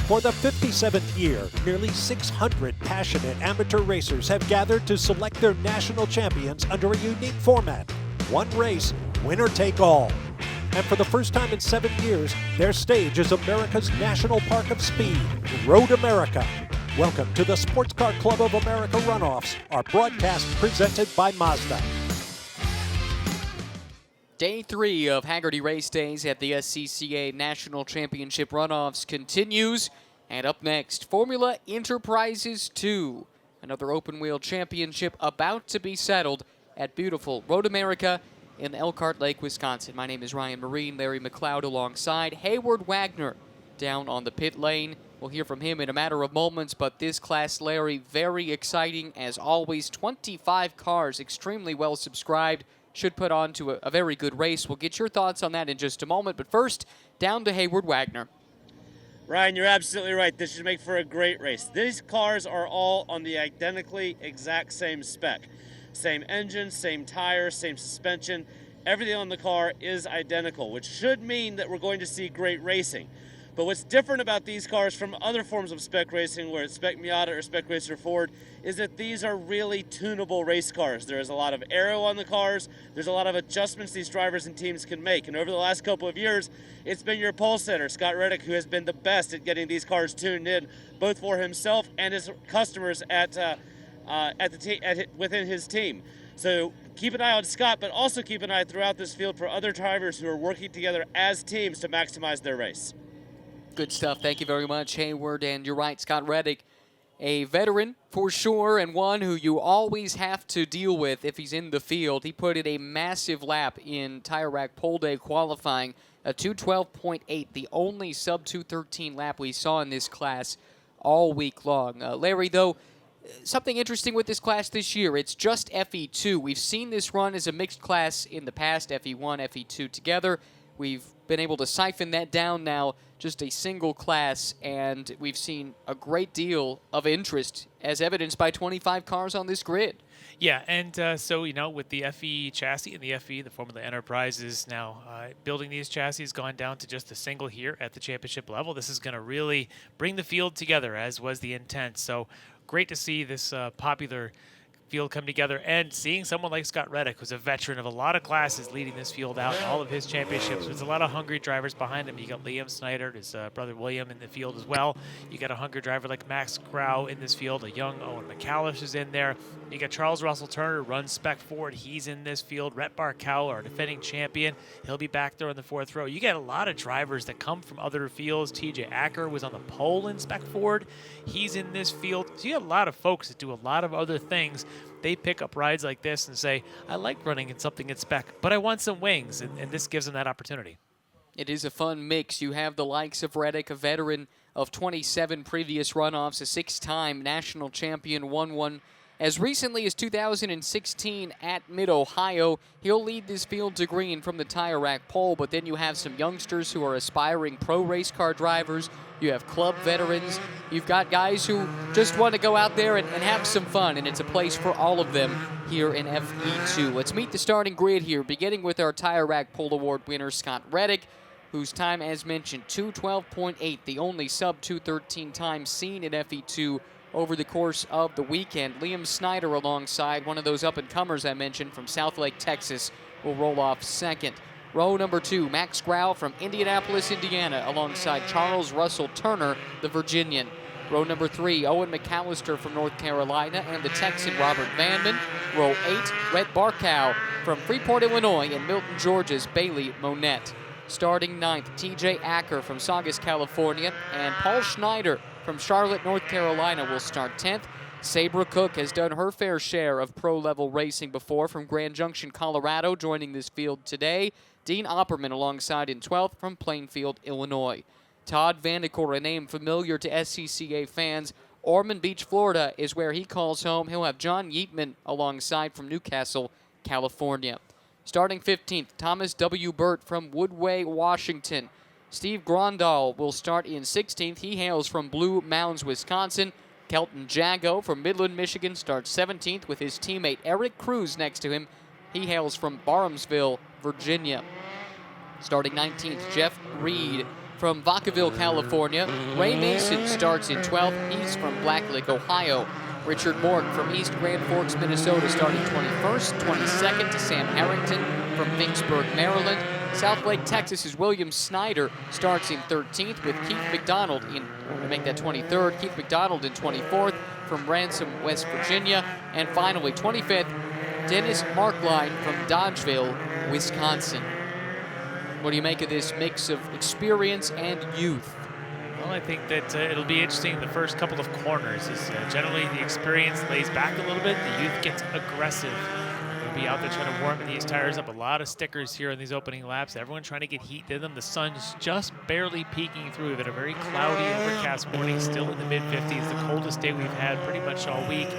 For the 57th year, nearly 600 passionate amateur racers have gathered to select their national champions under a unique format. One race, winner take all. And for the first time in 7 years, their stage is America's National Park of Speed, Road America. Welcome to the Sports Car Club of America Runoffs, our broadcast presented by Mazda. Day 3 of Hagerty Race Days at the SCCA National Championship Runoffs continues. And up next, Formula Enterprises 2. Another open-wheel championship about to be settled at beautiful Road America in Elkhart Lake, Wisconsin. My name is Ryan Marine, Larry McLeod alongside Hayward Wagner down on the pit lane. We'll hear from him in a matter of moments, but this class, Larry, very exciting as always. 25 cars, extremely well subscribed. Should put on to a very good race. We'll get your thoughts on that in just a moment. But first, down to Hayward Wagner. Ryan, you're absolutely right. This should make for a great race. These cars are all on the identically exact same spec. Same engine, same tires, same suspension. Everything on the car is identical, which should mean that we're going to see great racing. But what's different about these cars from other forms of spec racing, where it's Spec Miata or Spec Racer Ford, is that these are really tunable race cars. There is a lot of aero on the cars. There's a lot of adjustments these drivers and teams can make. And over the last couple of years, it's been your pole setter, Scott Reddick, who has been the best at getting these cars tuned in, both for himself and his customers within his team. So keep an eye on Scott, but also keep an eye throughout this field for other drivers who are working together as teams to maximize their race. Good stuff. Thank you very much, Hayward. And you're right, Scott Reddick, a veteran for sure, and one who you always have to deal with if he's in the field. He put in a massive lap in Tire Rack Pole Day qualifying, a 2:12.8, the only sub-2:13 lap we saw in this class all week long. Larry, though, something interesting with this class this year, it's just FE2. We've seen this run as a mixed class in the past, FE1, FE2 together. We've been able to siphon that down now, just a single class, and we've seen a great deal of interest, as evidenced by 25 cars on this grid. Yeah, and so, with the FE chassis and the FE, the Formula Enterprises now building these chassis gone down to just a single here at the championship level. This is going to really bring the field together, as was the intent. So great to see this popular field come together, and seeing someone like Scott Reddick, who's a veteran of a lot of classes, leading this field out in all of his championships. There's a lot of hungry drivers behind him. You got Liam Snyder, his brother William, in the field as well. You got a hungry driver like Max Grau in this field. A young Owen McCallish is in there. You got Charles Russell Turner, runs Spec Ford. He's in this field. Rhett Barkow, our defending champion. He'll be back there in the fourth row. You got a lot of drivers that come from other fields. TJ Acker was on the pole in Spec Ford. He's in this field. So you got a lot of folks that do a lot of other things. They pick up rides like this and say, I like running in something in spec, but I want some wings, and this gives them that opportunity. It is a fun mix. You have the likes of Reddick, a veteran of 27 previous runoffs, a 6-time national champion, won one as recently as 2016 at Mid-Ohio. He'll lead this field to green from the Tire Rack pole, but then you have some youngsters who are aspiring pro race car drivers. You have club veterans. You've got guys who just want to go out there and have some fun, and it's a place for all of them here in FE2. Let's meet the starting grid here, beginning with our Tire Rack Pole Award winner, Scott Reddick, whose time, as mentioned, 2:12.8, the only sub-2:13 time seen in FE2 over the course of the weekend. Liam Snyder alongside one of those up-and-comers I mentioned from Southlake, Texas, will roll off second. Row number 2, Max Grau from Indianapolis, Indiana, alongside Charles Russell Turner, the Virginian. Row number 3, Owen McAllister from North Carolina and the Texan Robert Vanman. Row 8, Rhett Barkow from Freeport, Illinois, and Milton, Georgia's Bailey Monette. Starting 9th, TJ Acker from Saugus, California, and Paul Schneider from Charlotte, North Carolina will start 10th. Sabra Cook has done her fair share of pro-level racing before from Grand Junction, Colorado, joining this field today. Dean Opperman alongside in 12th from Plainfield, Illinois. Todd Vandecourt, a name familiar to SCCA fans. Ormond Beach, Florida is where he calls home. He'll have John Yeatman alongside from Newcastle, California. Starting 15th, Thomas W. Burt from Woodway, Washington. Steve Grondal will start in 16th. He hails from Blue Mounds, Wisconsin. Kelton Jago from Midland, Michigan starts 17th with his teammate Eric Cruz next to him. He hails from Barhamsville, Virginia. Starting 19th, Jeff Reed from Vacaville, California. Ray Mason starts in 12th. He's from Blacklick, Ohio. Richard Morton from East Grand Forks, Minnesota, starting 21st. 22nd to Sam Harrington from Vicksburg, Maryland. South Lake, Texas's William Snyder starts in 13th with Keith McDonald to make that 23rd. Keith McDonald in 24th from Ransom, West Virginia. And finally, 25th, Dennis Markline from Dodgeville, Wisconsin. What do you make of this mix of experience and youth? Well, I think that it'll be interesting the first couple of corners. Generally, the experience lays back a little bit. The youth gets aggressive. They'll be out there trying to warm these tires up. A lot of stickers here in these opening laps. Everyone trying to get heat in them. The sun's just barely peeking through. We've had a very cloudy, overcast morning, still in the mid-50s. The coldest day we've had pretty much all week.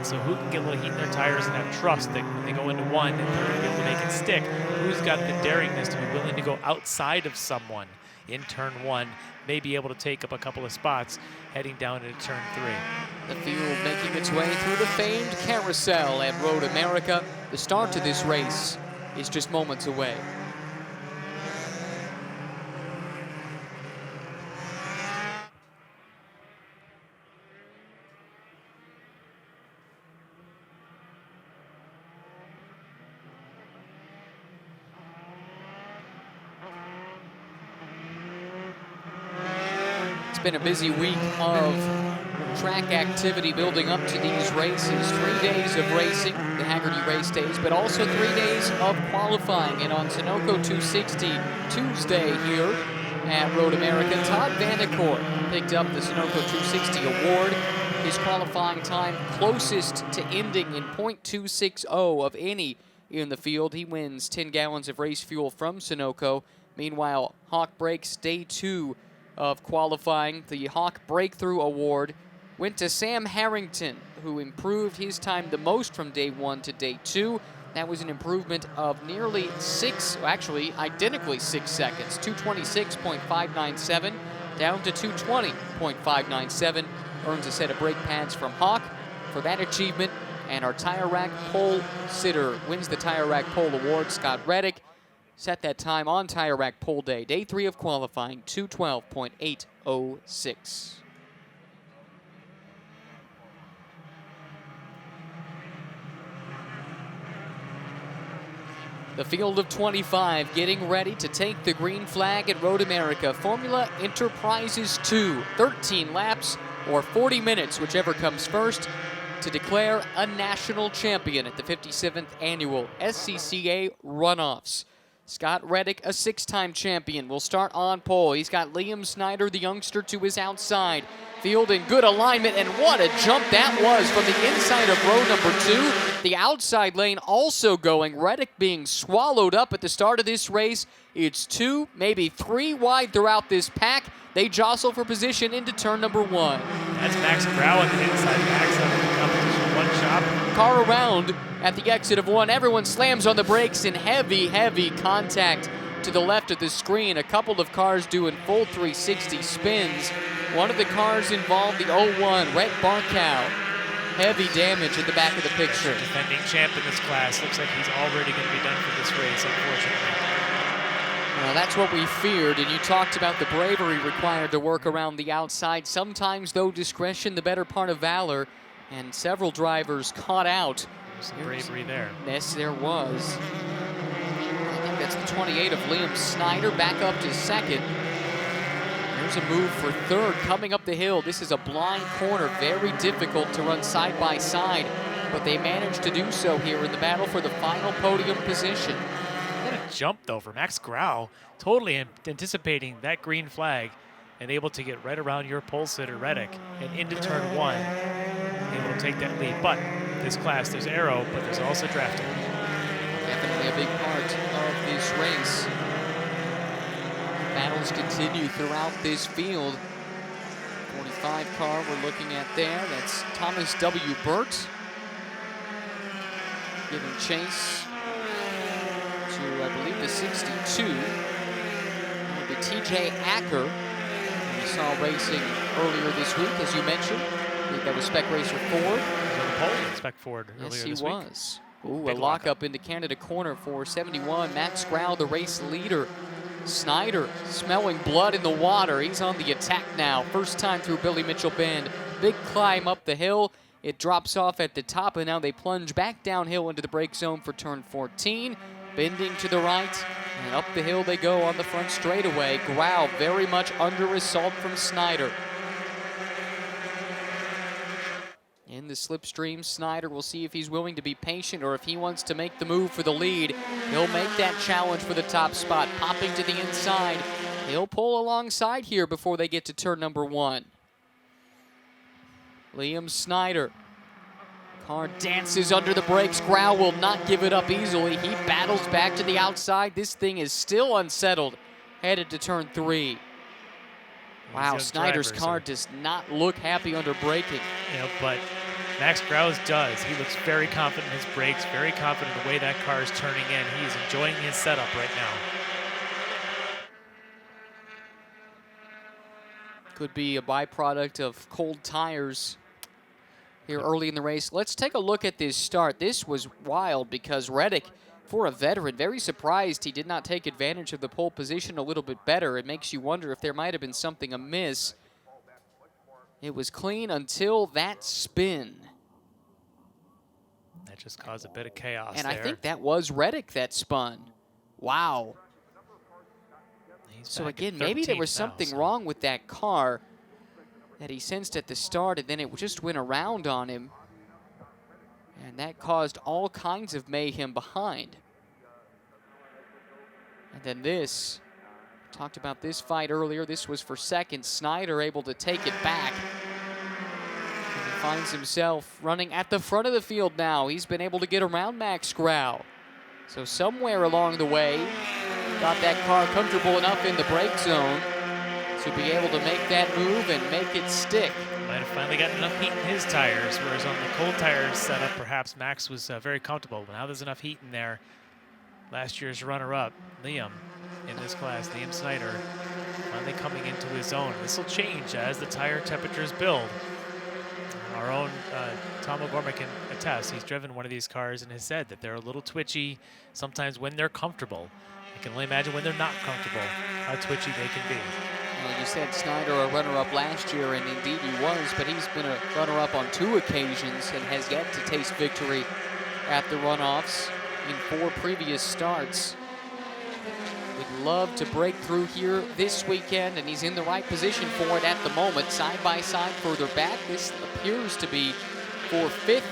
So who can get a little heat in their tires and have trust that when they go into one, that they're going to be able to make it stick? Who's got the daringness to be willing to go outside of someone in turn one, may be able to take up a couple of spots heading down into turn 3. The field making its way through the famed carousel at Road America. The start to this race is just moments away. It's been a busy week of track activity building up to these races. 3 days of racing, the Hagerty race days, but also 3 days of qualifying. And on Sunoco 260 Tuesday here at Road America, Todd Vandercourt picked up the Sunoco 260 award. His qualifying time closest to ending in .260 of any in the field. He wins 10 gallons of race fuel from Sunoco. Meanwhile, Hawk Breaks Day 2 of qualifying. The Hawk Breakthrough Award went to Sam Harrington, who improved his time the most from day 1 to day 2. That was an improvement of nearly identically 6 seconds, 226.597 down to 220.597. Earns a set of brake pads from Hawk for that achievement. And our Tire Rack Pole Sitter wins the Tire Rack Pole Award. Scott Reddick set that time on Tire Rack Pole Day, day 3 of qualifying, 212.806. The field of 25 getting ready to take the green flag at Road America. Formula Enterprises 2, 13 laps or 40 minutes, whichever comes first, to declare a national champion at the 57th annual SCCA Runoffs. Scott Reddick, a 6-time champion, will start on pole. He's got Liam Snyder, the youngster, to his outside. Field in good alignment, and what a jump that was from the inside of row number 2. The outside lane also going. Reddick being swallowed up at the start of this race. It's 2, maybe 3 wide throughout this pack. They jostle for position into turn number 1. That's Max Grau on the inside. Max out of the competition, one shot. Car around at the exit of 1. Everyone slams on the brakes in heavy, heavy contact to the left of the screen. A couple of cars doing full 360 spins. One of the cars involved, the 01, Rhett Barkow. Heavy damage at the back of the picture. Defending champ in this class. Looks like he's already going to be done for this race, unfortunately. Well, that's what we feared, and you talked about the bravery required to work around the outside. Sometimes, though, discretion, the better part of valor, and several drivers caught out. There's some bravery there. Yes, there was. I think that's the 28 of Liam Snyder, back up to second. There's a move for third coming up the hill. This is a blind corner, very difficult to run side by side, but they managed to do so here in the battle for the final podium position. What a jump, though, for Max Grau. Totally anticipating that green flag and able to get right around your pole sitter, Reddick, and into turn 1, able to take that lead. But this class, there's aero, but there's also drafting. Definitely a big part of this race. Battles continue throughout this field. 45 car we're looking at there. That's Thomas W. Burt giving chase to, I believe, the 62. That would be TJ Acker. We saw racing earlier this week, as you mentioned. I think that was Spec Racer Ford. He was on the pole in Spec Ford earlier this week. Yes, he was. Ooh, Big a lockup into Canada corner for 71. Max Grau, the race leader. Snyder smelling blood in the water. He's on the attack now. First time through Billy Mitchell Bend. Big climb up the hill. It drops off at the top, and now they plunge back downhill into the brake zone for turn 14. Bending to the right, and up the hill they go on the front straightaway. Grau very much under assault from Snyder. In the slipstream, Snyder will see if he's willing to be patient or if he wants to make the move for the lead. He'll make that challenge for the top spot, popping to the inside. He'll pull alongside here before they get to turn number 1. Liam Snyder. Car dances under the brakes. Grau will not give it up easily. He battles back to the outside. This thing is still unsettled, headed to turn 3. Wow, Snyder's car does not look happy under braking. Yeah, but Max Grau's does. He looks very confident in his brakes, very confident in the way that car is turning in. He is enjoying his setup right now. Could be a byproduct of cold tires here early in the race. Let's take a look at this start. This was wild because Reddick, for a veteran, very surprised he did not take advantage of the pole position a little bit better. It makes you wonder if there might have been something amiss. It was clean until that spin. That just caused a bit of chaos and there. I think that was Reddick that spun. Wow. So again, maybe there was something wrong with that car that he sensed at the start, and then it just went around on him. And that caused all kinds of mayhem behind. And then this, talked about this fight earlier. This was for second. Snyder able to take it back. And he finds himself running at the front of the field now. He's been able to get around Max Grau. So somewhere along the way, got that car comfortable enough in the brake zone to be able to make that move and make it stick. Might have finally gotten enough heat in his tires, whereas on the cold tires setup, perhaps Max was very comfortable. But now there's enough heat in there. Last year's runner-up, Liam, in this class, Liam Snyder, finally coming into his own. This will change as the tire temperatures build. Our own Tom O'Gorman can attest. He's driven one of these cars and has said that they're a little twitchy sometimes when they're comfortable. I can only imagine when they're not comfortable, how twitchy they can be. Well, you said Snyder a runner-up last year, and indeed he was, but he's been a runner-up on 2 occasions and has yet to taste victory at the runoffs in 4 previous starts. Would love to break through here this weekend, and he's in the right position for it at the moment. Side by side further back, this appears to be for 5th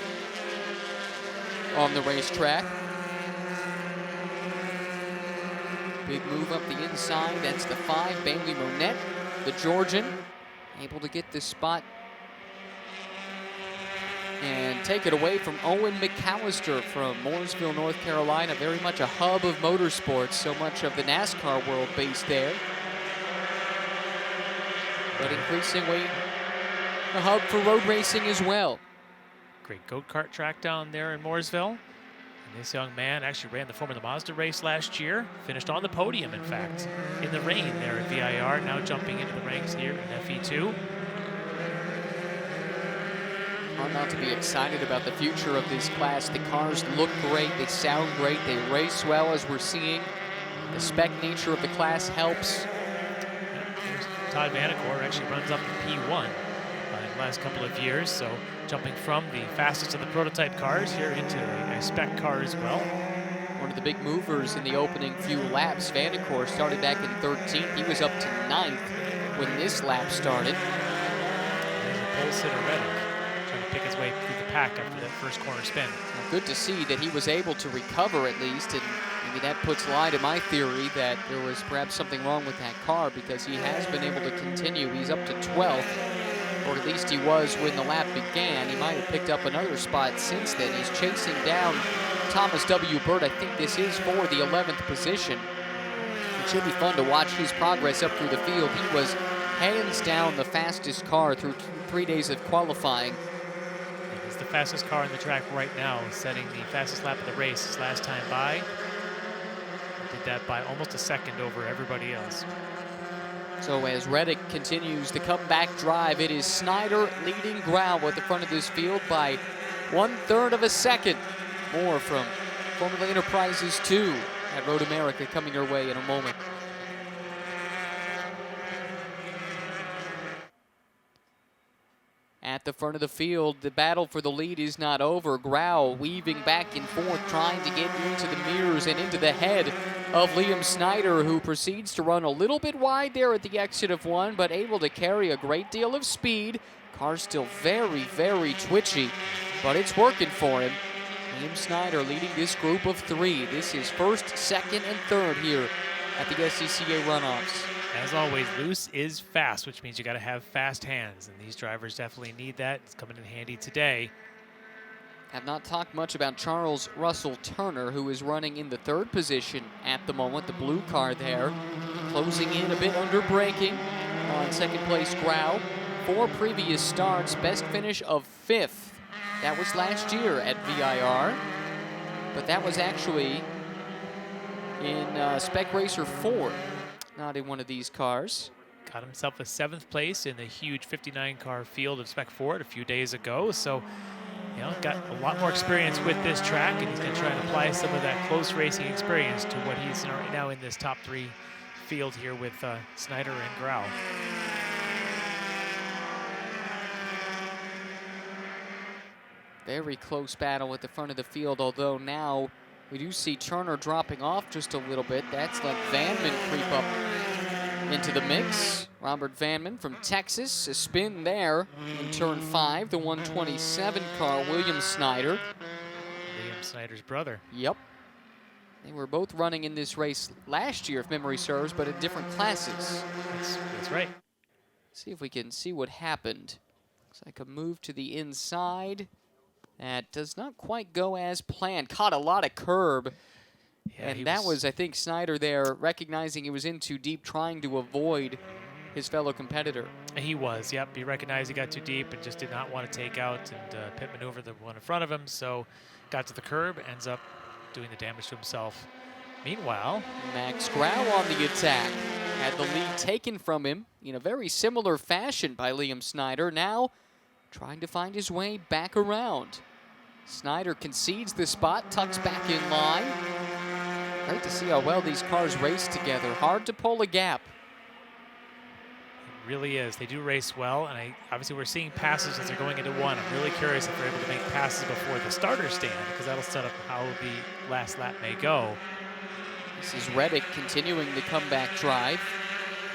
on the racetrack. Big move up the inside. That's the 5, Bailey Monette, the Georgian, able to get this spot and take it away from Owen McAllister from Mooresville, North Carolina. Very much a hub of motorsports, so much of the NASCAR world based there. But increasingly a hub for road racing as well. Great go-kart track down there in Mooresville. And this young man actually ran the Formula Mazda race last year, finished on the podium, in fact, in the rain there at VIR, now jumping into the ranks here in FE2. Hard not to be excited about the future of this class. The cars look great, they sound great, they race well as we're seeing. The spec nature of the class helps. Yeah, Todd Vanacore actually runs up in P1 in the last couple of years, so jumping from the fastest of the prototype cars here into a spec car as well. One of the big movers in the opening few laps. Vanacore started back in 13th. He was up to 9th when this lap started. There's a pole sitter Reddick trying to pick his way through the pack after that first corner spin. Well, good to see that he was able to recover at least, and maybe that puts light to my theory that there was perhaps something wrong with that car, because he has been able to continue. He's up to 12th. Or at least he was when the lap began. He might have picked up another spot since then. He's chasing down Thomas W. Bird. I think this is for the 11th position. It should be fun to watch his progress up through the field. He was hands down the fastest car through 3 days of qualifying. He's the fastest car on the track right now, setting the fastest lap of the race his last time by. He did that by almost a second over everybody else. So as Reddick continues the comeback drive, it is Snyder leading Grau at the front of this field by 1/3 of a second. More from Formula Enterprises 2 at Road America coming your way in a moment. at the front of the field. The battle for the lead is not over. Grau weaving back and forth, trying to get into the mirrors and into the head of Liam Snyder, who proceeds to run a little bit wide there at the exit of one, but able to carry a great deal of speed. Car's still very, very twitchy, but it's working for him. Liam Snyder leading this group of three. This is first, second, and third here at the SCCA Runoffs. As always, loose is fast, which means you got to have fast hands, and these drivers definitely need that. It's coming in handy today. Have not talked much about Charles Russell Turner, who is running in the third position at the moment. The blue car there, closing in a bit under braking. On second place, Grau. 4 previous starts, best finish of 5th. That was last year at VIR, but that was actually in Spec Racer 4. Not in one of these cars. Got himself a 7th place in the huge 59-car field of Spec Ford a few days ago. So, you know, got a lot more experience with this track, and he's going to try and apply some of that close racing experience to what he's right now in this top 3 field here with Snyder and Grau. Very close battle at the front of the field, although now we do see Turner dropping off just a little bit. That's let Vanman creep up into the mix. Robert Vanman from Texas, a spin there in turn 5. The 127 car, William Snyder. Liam Snyder's brother. Yep. They were both running in this race last year, if memory serves, but in different classes. That's right. See if we can see what happened. Looks like a move to the inside. That does not quite go as planned. Caught a lot of curb. Yeah, and that was, I think, Snyder there recognizing he was in too deep, trying to avoid his fellow competitor. He was, yep. He recognized he got too deep and just did not want to take out and pit maneuver the one in front of him. So got to the curb, ends up doing the damage to himself. Meanwhile, Max Grau on the attack. Had the lead taken from him in a very similar fashion by Liam Snyder. Now trying to find his way back around. Snyder concedes the spot, tucks back in line. Great to see how well these cars race together. Hard to pull a gap. It really is. They do race well, and obviously we're seeing passes as they're going into one. I'm really curious if they're able to make passes before the starter stand, because that'll set up how the last lap may go. This is Reddick continuing the comeback drive.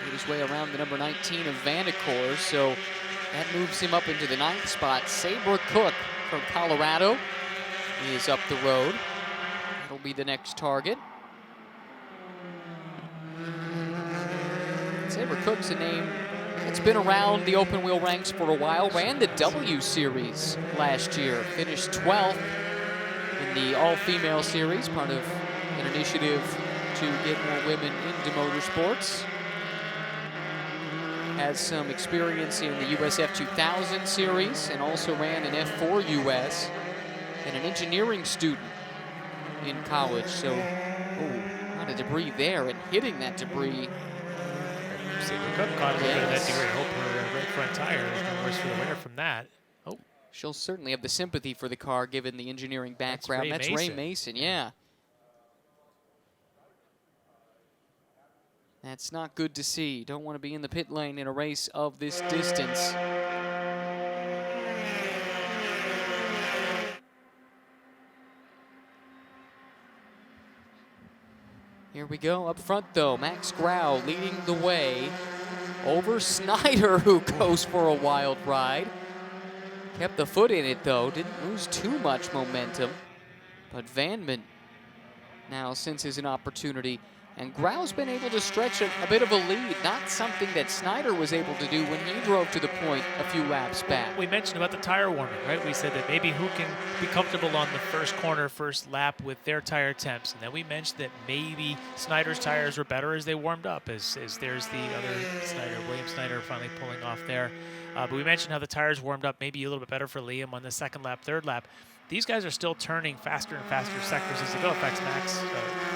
Made his way around the number 19 of Vandercourt, so that moves him up into the 9th spot. Sabre Cook from Colorado is up the road. That'll be the next target. Sabre Cook's a name that's been around the open wheel ranks for a while. Ran the W Series last year. Finished 12th in the all-female series, part of an initiative to get more women into motorsports. Has some experience in the USF 2000 series and also ran an F4 US and an engineering student in college. So, a lot of debris there, and hitting that debris. Sabre Cook caught a little bit of that debris. I hope her right front tire is no worse for the winner from that. Oh, she'll certainly have the sympathy for the car given the engineering background. That's Ray Mason, yeah. That's not good to see. Don't want to be in the pit lane in a race of this distance. Here we go up front though. Max Grau leading the way over Snyder, who goes for a wild ride. Kept the foot in it though, didn't lose too much momentum. But Vanman now senses an opportunity. And Grau's been able to stretch a bit of a lead, not something that Snyder was able to do when he drove to the point a few laps back. We mentioned about the tire warming, right? We said that maybe who can be comfortable on the first corner, first lap with their tire temps. And then we mentioned that maybe Snyder's tires were better as they warmed up, as there's the other Snyder, William Snyder finally pulling off there. But we mentioned how the tires warmed up maybe a little bit better for Liam on the second lap, third lap. These guys are still turning faster and faster sectors as they go. In fact, Max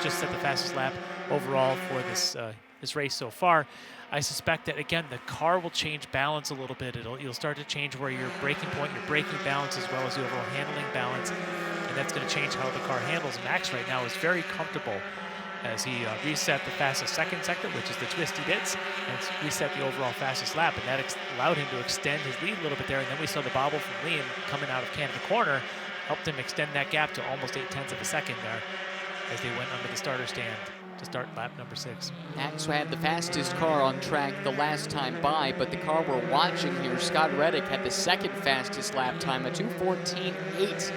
just set the fastest lap overall for this race so far. I suspect that, again, the car will change balance a little bit. You'll start to change where your braking point, your braking balance, as well as the overall handling balance, and that's going to change how the car handles. Max right now is very comfortable as he reset the fastest second sector, which is the twist he did, and reset the overall fastest lap, and that allowed him to extend his lead a little bit there. And then we saw the bobble from Liam coming out of Canada corner, helped him extend that gap to almost 0.8 of a second there as they went under the starter stand to start lap number 6. Max had the fastest car on track the last time by, but the car we're watching here, Scott Reddick, had the second fastest lap time, a 2:14.8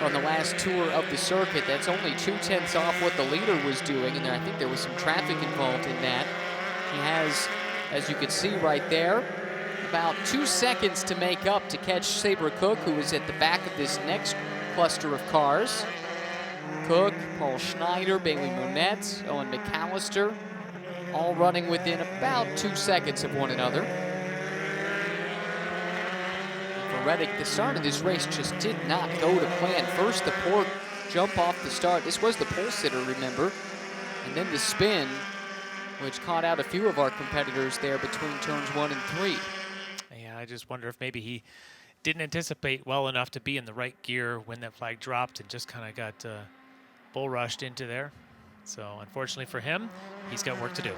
on the last tour of the circuit. That's only 0.2 off what the leader was doing, and I think there was some traffic involved in that. He has, as you can see right there, about 2 seconds to make up to catch Sabre Cook, who is at the back of this next cluster of cars. Cook, Paul Schneider, Bailey Monette, Owen McAllister, all running within about 2 seconds of one another. For Reddick, the start of this race just did not go to plan. First, the poor jump off the start. This was the pole sitter, remember? And then the spin, which caught out a few of our competitors there between turns 1 and 3. Yeah, I just wonder if maybe he didn't anticipate well enough to be in the right gear when that flag dropped and just kind of got bull rushed into there. So unfortunately for him, he's got work to do.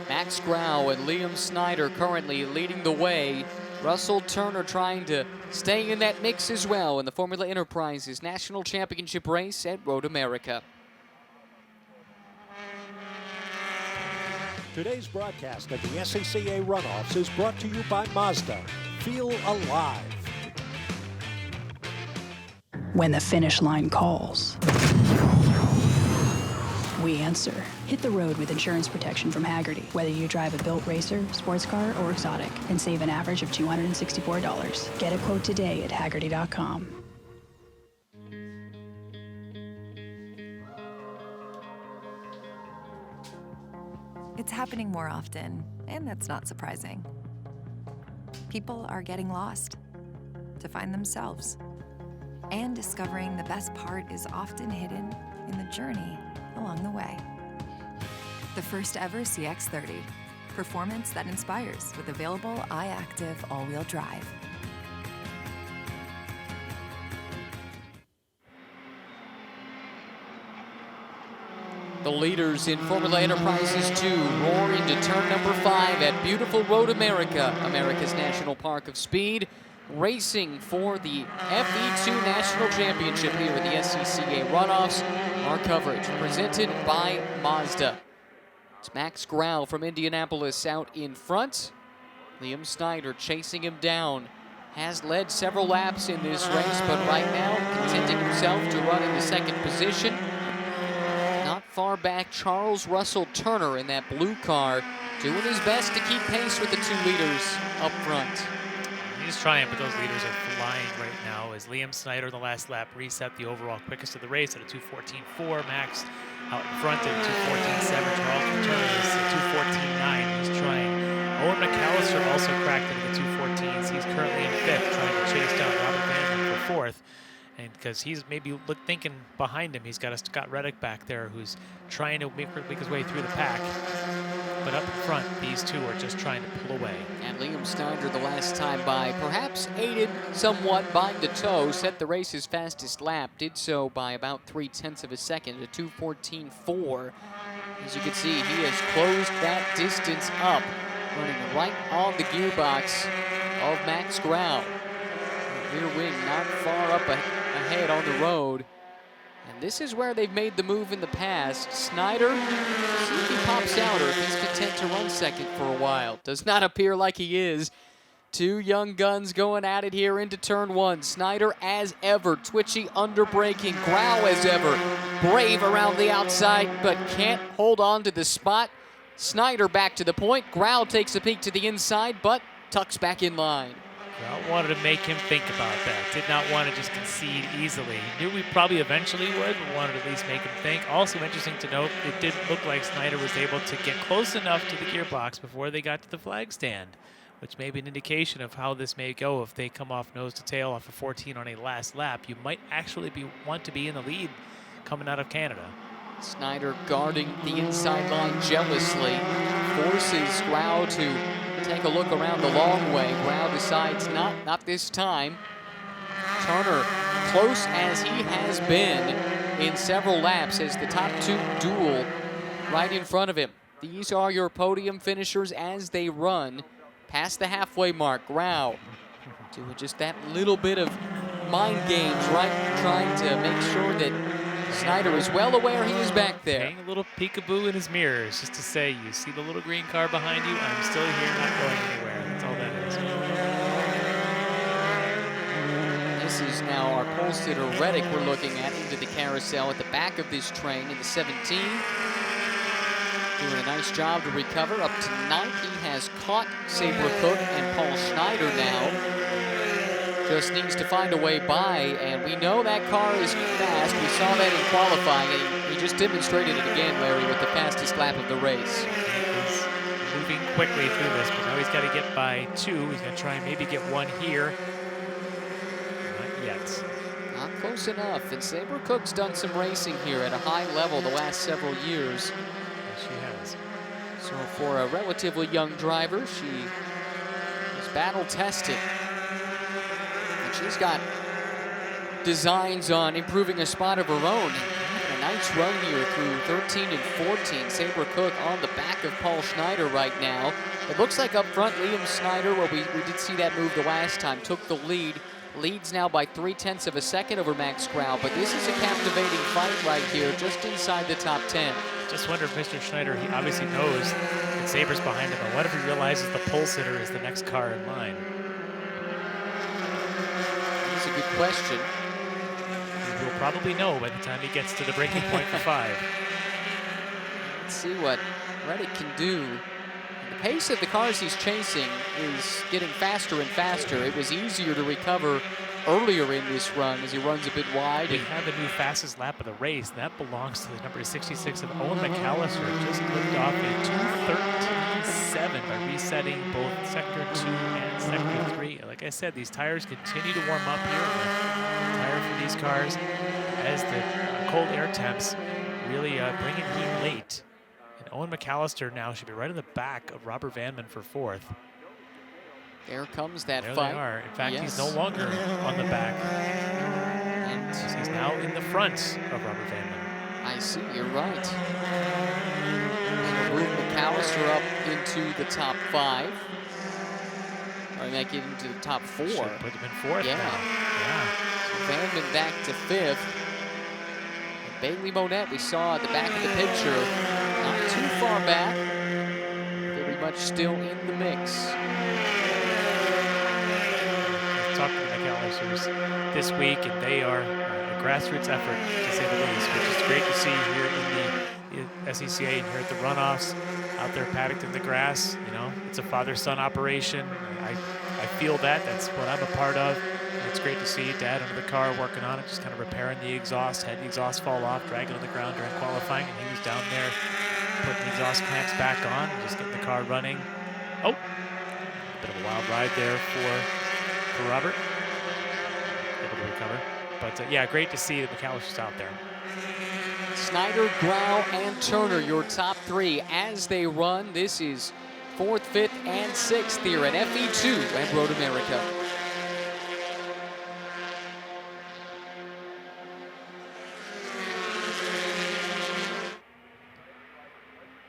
Max Grau and Liam Snyder currently leading the way. Russell Turner trying to stay in that mix as well in the Formula Enterprises National Championship race at Road America. Today's broadcast of the SCCA Runoffs is brought to you by Mazda. Feel alive. When the finish line calls, we answer. Hit the road with insurance protection from Hagerty. Whether you drive a built racer, sports car, or exotic, and save an average of $264. Get a quote today at Hagerty.com. It's happening more often, and that's not surprising. People are getting lost to find themselves. And discovering the best part is often hidden in the journey along the way. The first ever CX-30. Performance that inspires with available iActive all-wheel drive. The leaders in Formula Enterprises 2 roar into turn number 5 at beautiful Road America, America's National Park of Speed, racing for the FE2 National Championship here at the SCCA Runoffs. Our coverage presented by Mazda. It's Max Grau from Indianapolis out in front. Liam Snyder chasing him down. Has led several laps in this race, but right now contenting himself to run in the second position. Not far back, Charles Russell Turner in that blue car, doing his best to keep pace with the two leaders up front. He's trying, but those leaders are flying right now as Liam Snyder in the last lap reset the overall quickest of the race at a 2:14.4. Max out in front at 2:14.7. Charles Turner is at 2:14.9. He's trying. Owen McAllister also cracked into the 2:14s. He's currently in 5th, trying to chase down Robert Van for 4th. And because he's maybe thinking behind him, he's got a Scott Reddick back there who's trying to make his way through the pack. But up in front, these two are just trying to pull away. And Liam Snyder the last time by, perhaps aided somewhat by the toe, set the race's fastest lap, did so by about 0.3 of a second, a 2:14.4. As you can see, he has closed that distance up, running right on the gearbox of Max Grau. Rear wing not far up ahead on the road. And this is where they've made the move in the past. Snyder, see if he pops out or if he's content to run second for a while. Does not appear like he is. Two young guns going at it here into turn 1. Snyder as ever, twitchy under braking. Grau as ever, brave around the outside, but can't hold on to the spot. Snyder back to the point. Grau takes a peek to the inside, but tucks back in line. Grau wanted to make him think about that. Did not want to just concede easily. He knew we probably eventually would, but wanted to at least make him think. Also interesting to note, it did look like Snyder was able to get close enough to the gearbox before they got to the flag stand, which may be an indication of how this may go. If they come off nose to tail off of 14 on a last lap, you might actually want to be in the lead coming out of Canada. Snyder guarding the inside line jealously, forces Grau to take a look around the long way. Grau decides not this time. Turner, close as he has been, in several laps as the top two duel right in front of him. These are your podium finishers as they run past the halfway mark. Grau doing just that little bit of mind games, right? Trying to make sure that Snyder is well aware he is back there. Paying a little peekaboo in his mirrors just to say, you see the little green car behind you? I'm still here, not going anywhere. That's all that is. This is now our pole sitter Reddick we're looking at into the carousel at the back of this train in the 17. Doing a nice job to recover. Up to 9th, he has caught Sabre Cook and Paul Schneider now. Just needs to find a way by, and we know that car is fast. We saw that in qualifying, and he just demonstrated it again, Larry, with the fastest lap of the race. He's moving quickly through this, but now he's got to get by 2. He's going to try and maybe get 1 here. Not yet. Not close enough, and Sabre Cook's done some racing here at a high level the last several years. Yes, she has. So for a relatively young driver, she is battle-tested. She's got designs on improving a spot of her own. A nice run here through 13 and 14. Sabre Cook on the back of Paul Schneider right now. It looks like up front, Liam Snyder, well, we did see that move the last time, took the lead. Leads now by 0.3 of a second over Max Grau, but this is a captivating fight right here, just inside the top 10. Just wonder if Mr. Schneider, he obviously knows that Sabre's behind him, but what if he realizes the pole sitter is the next car in line? That's a good question. He will probably know by the time he gets to the breaking point for 5. Let's see what Reddick can do. The pace of the cars he's chasing is getting faster and faster. It was easier to recover earlier in this run as he runs a bit wide. We have the new fastest lap of the race, and that belongs to the number 66 of Owen McAllister. Just clipped off a 2:13.7 by resetting both Sector 2 and Sector 3. Like I said, these tires continue to warm up here. The tire for these cars, as the cold air temps really bring in heat late. And Owen McAllister now should be right in the back of Robert Vanman for 4th. There comes that There fight. they are. In fact, Yes. he's no longer on the back. And He's now in the front of Robert Vanman. I see, you're right. So move McAllister up into the top 5. Or make it into the top 4. Should put him in 4th Yeah. now. Yeah. So Vanman back to 5th. And Bailey Monette, we saw at the back of the picture, not too far back. Very much still in the mix. Talked to the McAllisters this week, and they are a grassroots effort, to say the least, which is great to see here in the SCCA and here at the Runoffs, out there paddocked in the grass. You know, it's a father-son operation. I feel that. That's what I'm a part of. And it's great to see Dad under the car working on it, just kind of repairing the exhaust, had the exhaust fall off, dragging on the ground during qualifying, and he was down there putting the exhaust clamps back on, and just getting the car running. Oh, bit of a wild ride there for Robert, able to recover. But yeah, great to see that McAllister's out there. Snyder, Grau, and Turner, your top 3 as they run. This is 4th, 5th, and 6th here at FE2 at Road America.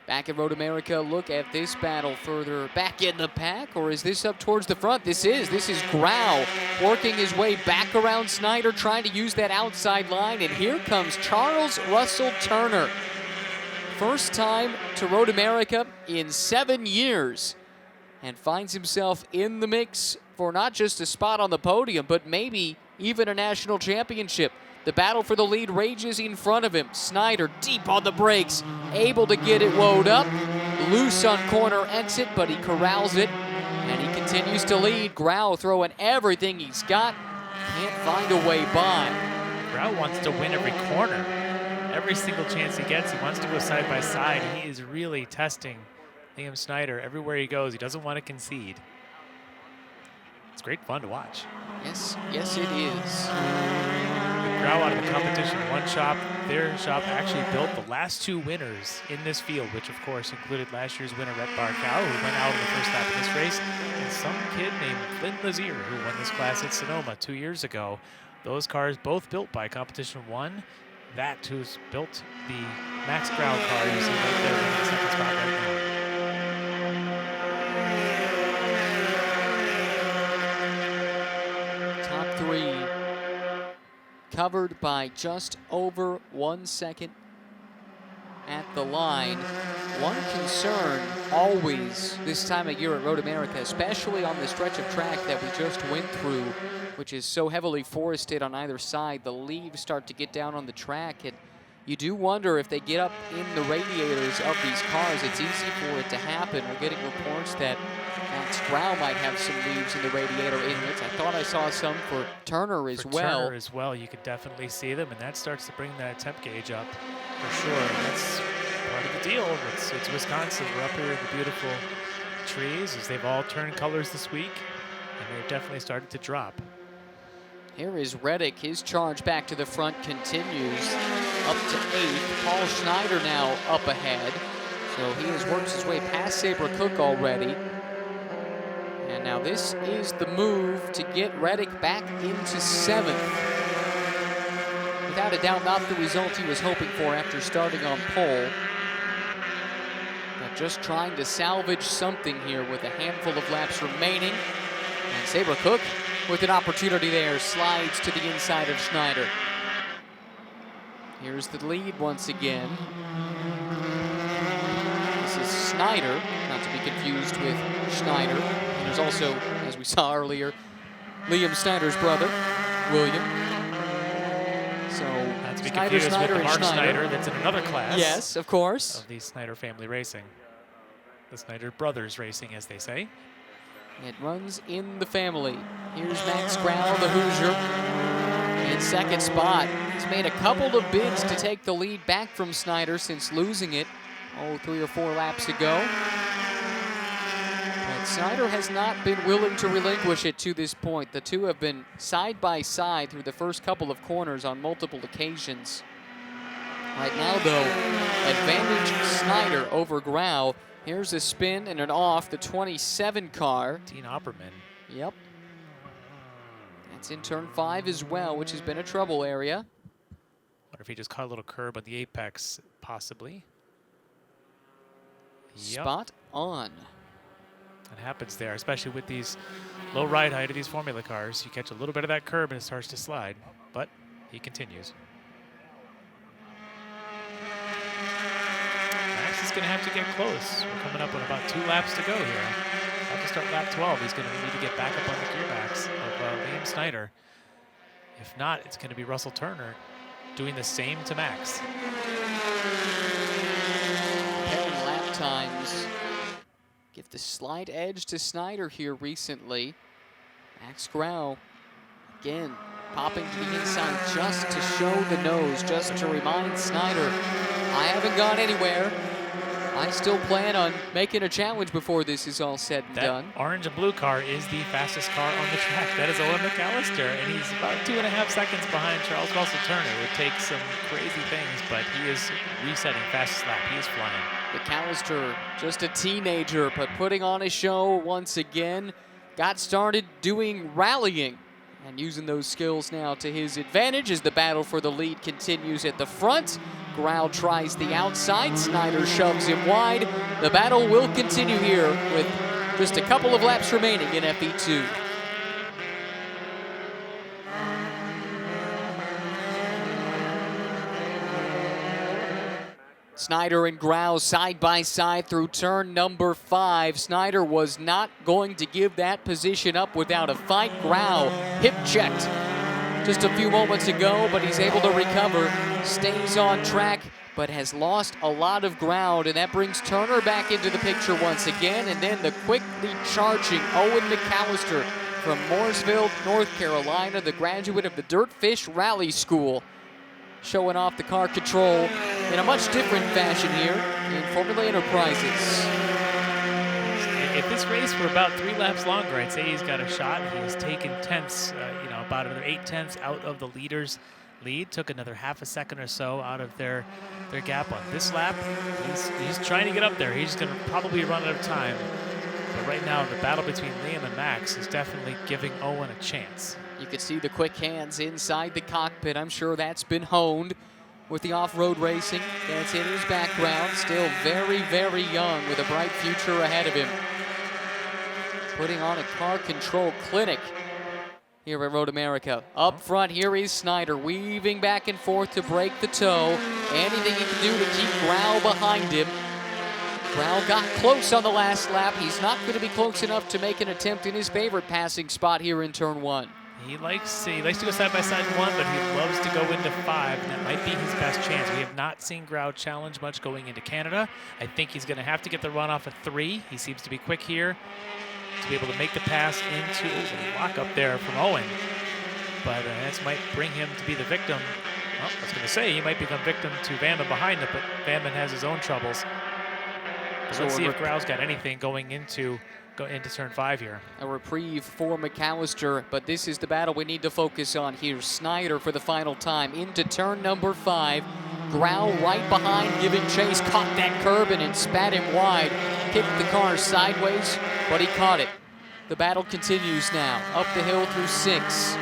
Back at Road America, look at this battle further back in the pack, or is this up towards the front? This is Grau working his way back around Snyder, trying to use that outside line, and here comes Charles Russell Turner. First time to Road America in 7 years, and finds himself in the mix for not just a spot on the podium, but maybe even a national championship. The battle for the lead rages in front of him. Snyder deep on the brakes, able to get it woed up. Loose on corner exit, but he corrals it, and he continues to lead. Grau throwing everything he's got. Can't find a way by. Grau wants to win every corner. Every single chance he gets, he wants to go side by side. He is really testing Liam Snyder everywhere he goes. He doesn't want to concede. It's great fun to watch. Yes, it is. Grau out of the competition one shop. Their shop actually built the last 2 winners in this field, which of course included last year's winner, Rhett Barkow, who went out in the first lap of this race, and some kid named Flynn Lazier, who won this class at Sonoma 2 years ago. Those cars both built by Competition 1. that who's built the Max Grau car. You see right there in the second spot right now. Top three covered by just over 1 second at the line. One concern always this time of year at Road America, especially on the stretch of track that we just went through, which is so heavily forested on either side. The leaves start to get down on the track, and you do wonder if they get up in the radiators of these cars, it's easy for it to happen. We're getting reports that Max Grau might have some leaves in the radiator inlets. I thought I saw some for Turner as well. Turner as well, you could definitely see them, and that starts to bring that temp gauge up for sure. And that's part of the deal. It's Wisconsin. We're up here in the beautiful trees as they've all turned colors this week, and they've definitely started to drop. Here is Reddick. His charge back to the front continues up to 8th. Paul Schneider now up ahead. So he has worked his way past Sabre Cook already. And now this is the move to get Reddick back into 7th. Without a doubt, not the result he was hoping for after starting on pole. But just trying to salvage something here with a handful of laps remaining. And Sabre Cook, with an opportunity there, slides to the inside of Schneider. Here's the lead once again. This is Snyder, not to be confused with Schneider. And there's also, as we saw earlier, Liam Snyder's brother, William. So Not to be Snyder, confused Snyder, with the and Mark Schneider. Snyder that's in another class. Yes, of course. Of the Snyder family racing. The Snyder brothers racing, as they say. It runs in the family. Here's Max Grau, the Hoosier, in second spot. He's made a couple of bids to take the lead back from Snyder since losing it, 3 or 4 laps ago. But Snyder has not been willing to relinquish it to this point. The two have been side by side through the first couple of corners on multiple occasions. Right now, though, advantage Snyder over Grau. Here's a spin and an off the 27 car. Dean Opperman. Yep. That's in turn 5 as well, which has been a trouble area. Wonder if he just caught a little curb on the apex, possibly. Yep. Spot on. That happens there, especially with these low ride height of these formula cars. You catch a little bit of that curb and it starts to slide, but he continues. Max is going to have to get close. We're coming up on about 2 laps to go here. About to start lap 12. He's going to need to get back up on the gearbacks of Liam Snyder. If not, it's going to be Russell Turner doing the same to Max. Comparing lap times. Give the slight edge to Snyder here recently. Max Grau, again, popping to the inside just to show the nose, just to remind Snyder, I haven't gone anywhere. I still plan on making a challenge before this is all said and done. That orange and blue car is the fastest car on the track. That is Owen McAllister, and he's about 2.5 seconds behind Charles Russell Turner. It would take some crazy things, but he is resetting fastest lap. He is flying. McAllister, just a teenager, but putting on a show once again. Got started doing rallying and using those skills now to his advantage as the battle for the lead continues at the front. Grau tries the outside. Snyder shoves him wide. The battle will continue here with just a couple of laps remaining in FE2. Snyder and Grau side by side through turn number 5. Snyder was not going to give that position up without a fight. Grau hip checked just a few moments ago, but he's able to recover, stays on track, but has lost a lot of ground, and that brings Turner back into the picture once again, and then the quickly charging Owen McAllister from Mooresville, North Carolina, the graduate of the Dirtfish Rally School, showing off the car control in a much different fashion here in Formula Enterprises. If this race were about 3 laps longer, I'd say he's got a shot. He has taken tenths, about another 8 tenths out of the leader's lead. Took another half a second or so out of their gap on this lap. He's trying to get up there. He's going to probably run out of time. But right now, the battle between Liam and Max is definitely giving Owen a chance. You can see the quick hands inside the cockpit. I'm sure that's been honed. with the off-road racing. That's in his background. Still very, very young with a bright future ahead of him. Putting on a car control clinic here at Road America. Up front, here is Snyder, weaving back and forth to break the toe. Anything he can do to keep Grau behind him. Grau got close on the last lap. He's not going to be close enough to make an attempt in his favorite passing spot here in turn 1. He likes to go side by side in 1, but he loves to go into 5, and that might be his best chance. We have not seen Grau challenge much going into Canada. I think he's going to have to get the runoff at 3. He seems to be quick here to be able to make the pass into a lock up there from Owen. But that might bring him to be the victim. Well, I was going to say he might become victim to Vanman behind him, but Vanman has his own troubles. But let's see if Grau's got anything going into turn 5 here. A reprieve for McAllister, but this is the battle we need to focus on here. Snyder for the final time into turn number 5. Grau right behind, giving chase, caught that curb and it spat him wide. Kicked the car sideways, but he caught it. The battle continues now, up the hill through 6.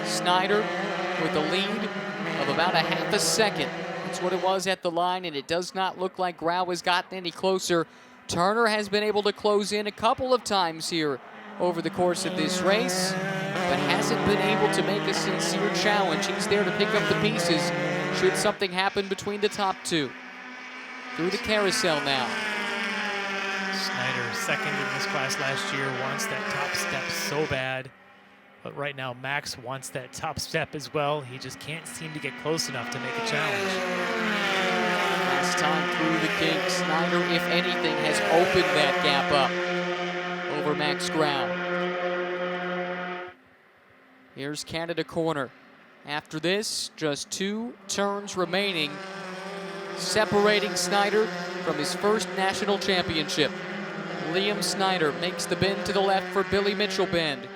Snyder with a lead of about a half a second. That's what it was at the line, and it does not look like Grau has gotten any closer. Turner has been able to close in a couple of times here over the course of this race, but hasn't been able to make a sincere challenge. He's there to pick up the pieces should something happen between the top 2. Through the carousel now. Snyder, second in this class last year, wants that top step so bad. But right now, Max wants that top step as well. He just can't seem to get close enough to make a challenge. Last time through the kink, Snyder, if anything, has opened that gap up over Max Grau. Here's Canada corner. After this, just 2 turns remaining, separating Snyder from his first national championship. Liam Snyder makes the bend to the left for Billy Mitchell Bend,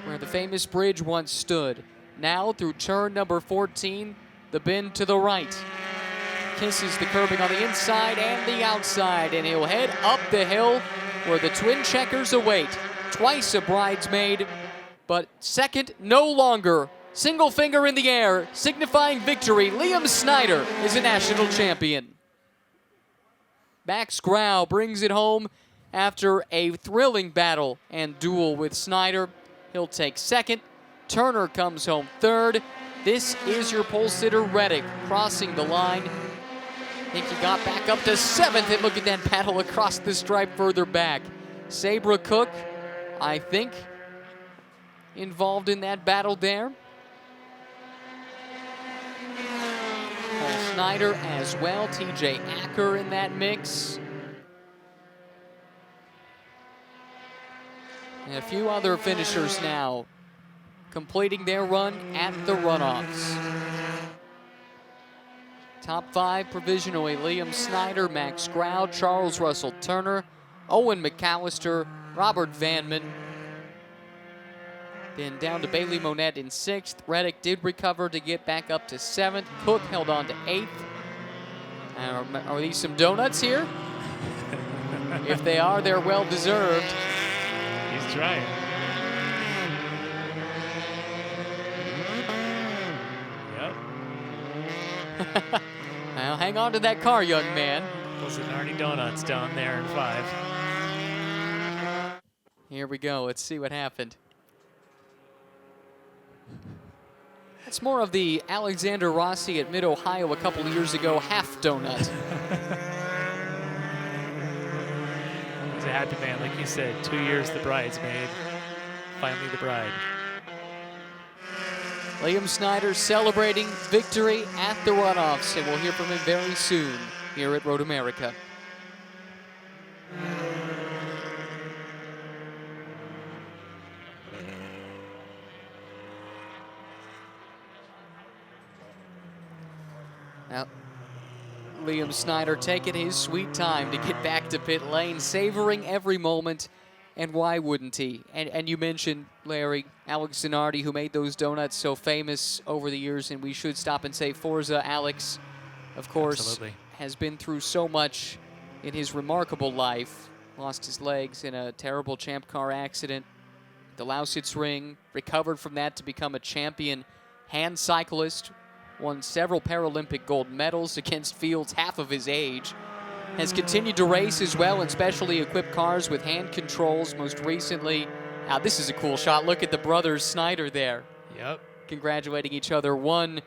where the famous bridge once stood. Now through turn number 14, the bend to the right. Kisses the curbing on the inside and the outside, and he'll head up the hill where the twin checkers await. Twice a bridesmaid, but second no longer. Single finger in the air, signifying victory. Liam Snyder is a national champion. Max Grau brings it home after a thrilling battle and duel with Snyder. He'll take second. Turner comes home third. This is your pole sitter, Reddick, crossing the line. I think he got back up to 7th, and look at that battle across the stripe further back. Sabra Cook, I think, involved in that battle there. Paul Snyder as well, TJ Acker in that mix. And a few other finishers now completing their run at the runoffs. Top 5 provisionally: Liam Snyder, Max Grau, Charles Russell Turner, Owen McAllister, Robert Vanman. Then down to Bailey Monette in 6th. Reddick did recover to get back up to 7th. Cook held on to 8th. Are these some donuts here? If they are, they're well deserved. He's trying. Yep. Now hang on to that car, young man. Those are Nardi Donuts down there in 5. Here we go. Let's see what happened. It's more of the Alexander Rossi at Mid-Ohio a couple years ago half donut. He's a happy man, like you said. 2 years the bridesmaid, finally the bride. Liam Snyder celebrating victory at the runoffs, and we'll hear from him very soon here at Road America. Now, Liam Snyder taking his sweet time to get back to pit lane, savoring every moment, and why wouldn't he? And you mentioned, Larry, Alex Zanardi, who made those donuts so famous over the years, and we should stop and say Forza Alex, of course, Absolutely. has been through so much in his remarkable life. Lost his legs in a terrible Champ Car accident at the Lausitz Ring, recovered from that to become a champion hand cyclist, won several Paralympic gold medals against fields half of his age. Has continued to race as well in specially equipped cars with hand controls. Most recently, now this is a cool shot. Look at the brothers Snyder there. Yep. Congratulating each other. One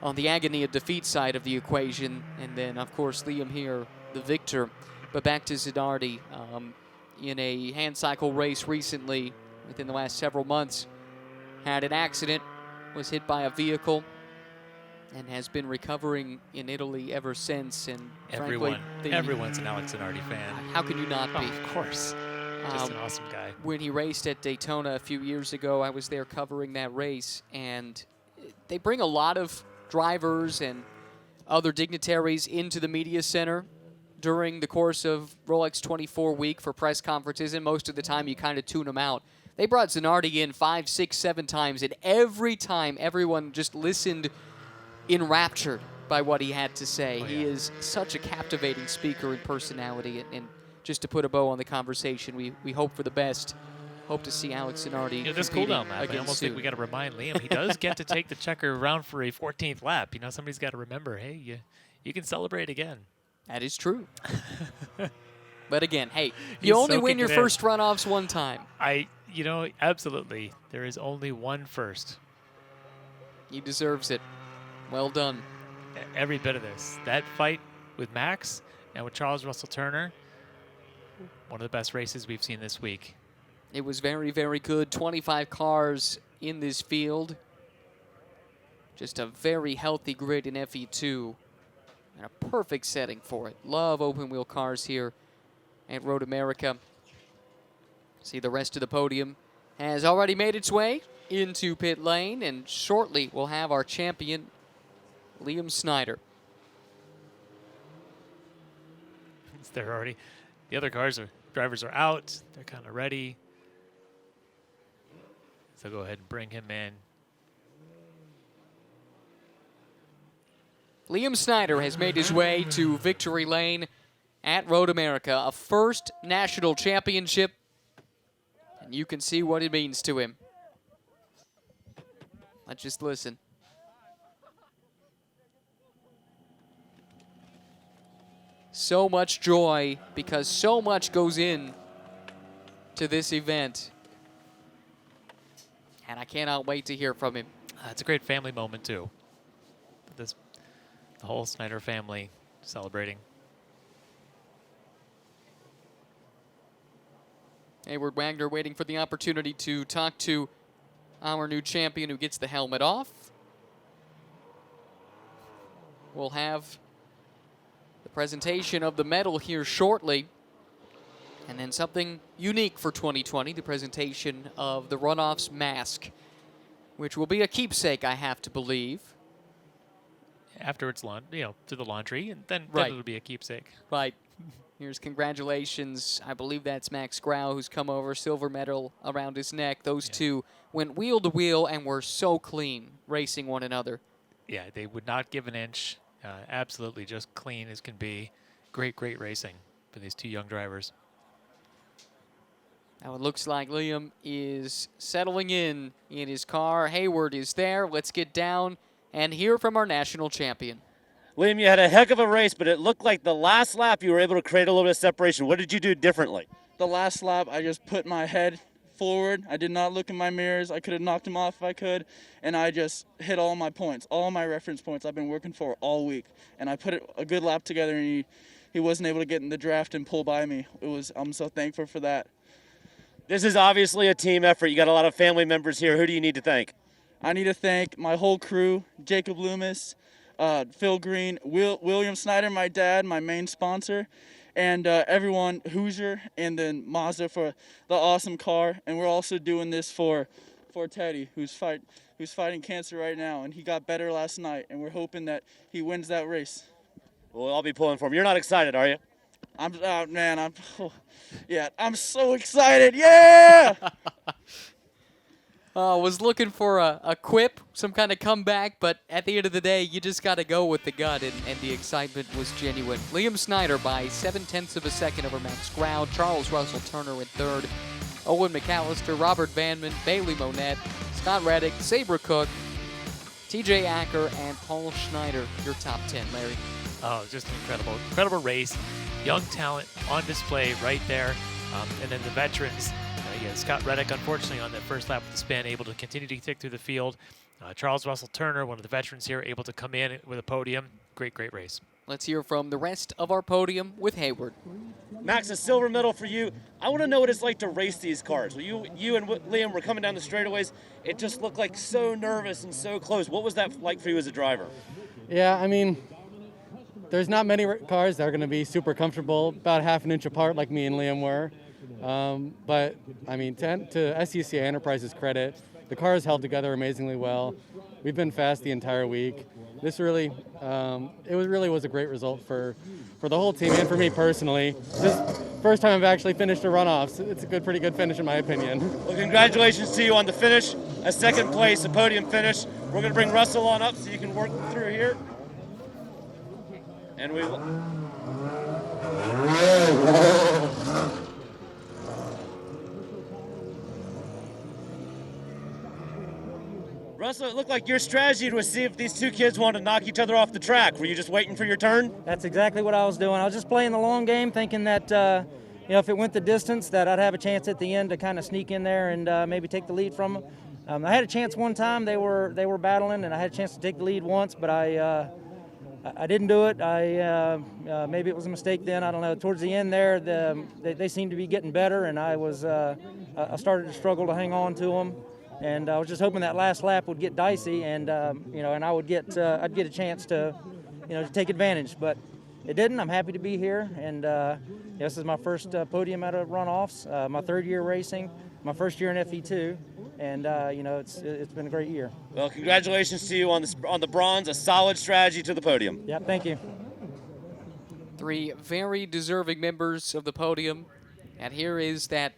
on the agony of defeat side of the equation, and then, of course, Liam here, the victor. But back to Zanardi. In a hand cycle race recently, within the last several months, had an accident, was hit by a vehicle, and has been recovering in Italy ever since. And Everyone's an Alex Zanardi fan. How can you not be? Of course. Just an awesome guy. When he raced at Daytona a few years ago, I was there covering that race, and they bring a lot of drivers and other dignitaries into the media center during the course of Rolex 24 week for press conferences, and most of the time you kind of tune them out. They brought Zanardi in 5, 6, 7 times, and every time everyone just listened enraptured by what he had to say. He is such a captivating speaker and personality, and just to put a bow on the conversation, we hope for the best. Hope to see Alex Zanardi. This cool down lap, I almost think we got to remind Liam, he does get to take the checker around for a 14th lap. Somebody's got to remember, hey, you can celebrate again. That is true. But again, hey, you only win your first runoffs one time. Absolutely. There is only one first. He deserves it. Well done. Every bit of this. That fight with Max and with Charles Russell Turner, one of the best races we've seen this week. It was very, very good. 25 cars in this field. Just a very healthy grid in FE2. And a perfect setting for it. Love open wheel cars here at Road America. See, the rest of the podium has already made its way into pit lane, and shortly we'll have our champion, Liam Snyder. They're already, the other drivers are out. They're kind of ready. So go ahead and bring him in. Liam Snyder has made his way to victory lane at Road America, a first national championship, and you can see what it means to him. Let's just listen. So much joy because so much goes in to this event. And I cannot wait to hear from him. It's a great family moment, too. The whole Snyder family celebrating. Hayward Wagner waiting for the opportunity to talk to our new champion who gets the helmet off. We'll have the presentation of the medal here shortly. And then something unique for 2020, the presentation of the Runoffs mask, which will be a keepsake, I have to believe. After it's to the laundry, and then it'll be a keepsake. Right. Here's congratulations. I believe that's Max Grau who's come over, silver medal around his neck. Those two went wheel to wheel and were so clean, racing one another. Yeah, they would not give an inch. Absolutely just clean as can be. Great, great racing for these two young drivers. Now it looks like Liam is settling in his car. Hayward is there. Let's get down and hear from our national champion. Liam, you had a heck of a race, but it looked like the last lap you were able to create a little bit of separation. What did you do differently? The last lap, I just put my head forward. I did not look in my mirrors. I could have knocked him off if I could, and I just hit all my points, all my reference points I've been working for all week. And I put a good lap together, and he wasn't able to get in the draft and pull by me. I'm so thankful for that. This is obviously a team effort. You got a lot of family members here. Who do you need to thank? I need to thank my whole crew, Jacob Loomis, Phil Green, William Snyder, my dad, my main sponsor, and everyone, Hoosier, and then Mazda for the awesome car. And we're also doing this for Teddy, who's fighting cancer right now, and he got better last night, and we're hoping that he wins that race. Well, I'll be pulling for him. You're not excited, are you? I'm so excited. Yeah! Was looking for a quip, some kind of comeback, but at the end of the day, you just got to go with the gut, and the excitement was genuine. Liam Snyder by 0.7 of a second over Max Grau, Charles Russell Turner in third, Owen McAllister, Robert Vanman, Bailey Monette, Scott Reddick, Sabre Cook, TJ Acker, and Paul Schneider, your top 10, Larry. Oh, just an incredible race. Young talent on display right there. And then the veterans, Scott Reddick, unfortunately, on that first lap of the spin, able to continue to tick through the field. Charles Russell Turner, one of the veterans here, able to come in with a podium. Great race. Let's hear from the rest of our podium with Hayward. Max, a silver medal for you. I want to know what it's like to race these cars. When you and Liam were coming down the straightaways, it just looked like so nervous and so close. What was that like for you as a driver? Yeah, I mean, there's not many cars that are going to be super comfortable, about half an inch apart like me and Liam were. But, I mean, to SCCA Enterprises' credit, the cars held together amazingly well. We've been fast the entire week. This really, was a great result for the whole team and for me personally. This first time I've actually finished a runoffs. It's a pretty good finish in my opinion. Well, congratulations to you on the finish, a second place, a podium finish. We're going to bring Russell on up so you can work through here. And we will. Russell, it looked like your strategy was to see if these two kids wanted to knock each other off the track. Were you just waiting for your turn? That's exactly what I was doing. I was just playing the long game, thinking that if it went the distance, that I'd have a chance at the end to kind of sneak in there and maybe take the lead from them. I had a chance one time. They were battling, and I had a chance to take the lead once, but I didn't do it. Maybe it was a mistake then. I don't know. Towards the end there, they seemed to be getting better, and I started to struggle to hang on to them. And I was just hoping that last lap would get dicey, and and I'd get a chance to take advantage. But it didn't. I'm happy to be here, and this is my first podium out of runoffs. My third year racing, my first year in FE2, and it's been a great year. Well, congratulations to you on the bronze. A solid strategy to the podium. Yeah, thank you. Three very deserving members of the podium, and here is that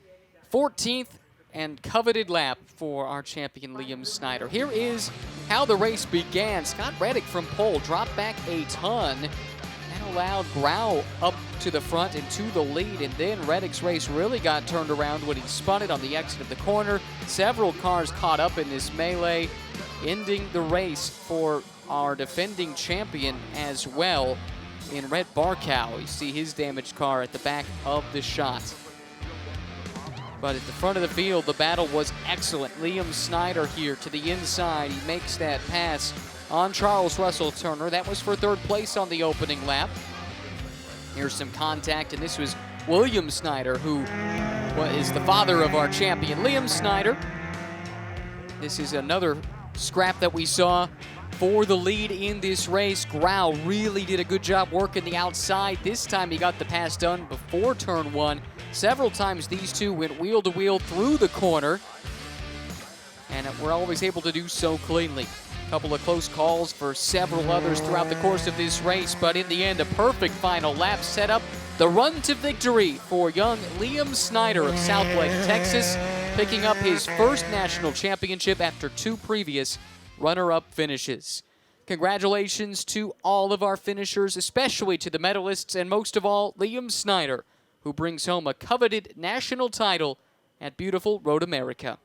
14th and coveted lap for our champion Liam Snyder. Here is how the race began. Scott Reddick from pole dropped back a ton and allowed Grau up to the front and to the lead, and then Reddick's race really got turned around when he spun it on the exit of the corner. Several cars caught up in this melee, ending the race for our defending champion as well in Rhett Barkow. You see his damaged car at the back of the shot. But at the front of the field, the battle was excellent. Liam Snyder here to the inside. He makes that pass on Charles Russell Turner. That was for third place on the opening lap. Here's some contact, and this was William Snyder, who is the father of our champion, Liam Snyder. This is another scrap that we saw for the lead in this race. Grau really did a good job working the outside. This time he got the pass done before turn one. Several times these two went wheel to wheel through the corner, and we're always able to do so cleanly. A couple of close calls for several others throughout the course of this race, but in the end, a perfect final lap set up the run to victory for young Liam Snyder of Southlake, Texas, picking up his first national championship after two previous runner-up finishes. Congratulations to all of our finishers, especially to the medalists, and most of all, Liam Snyder, who brings home a coveted national title at beautiful Road America.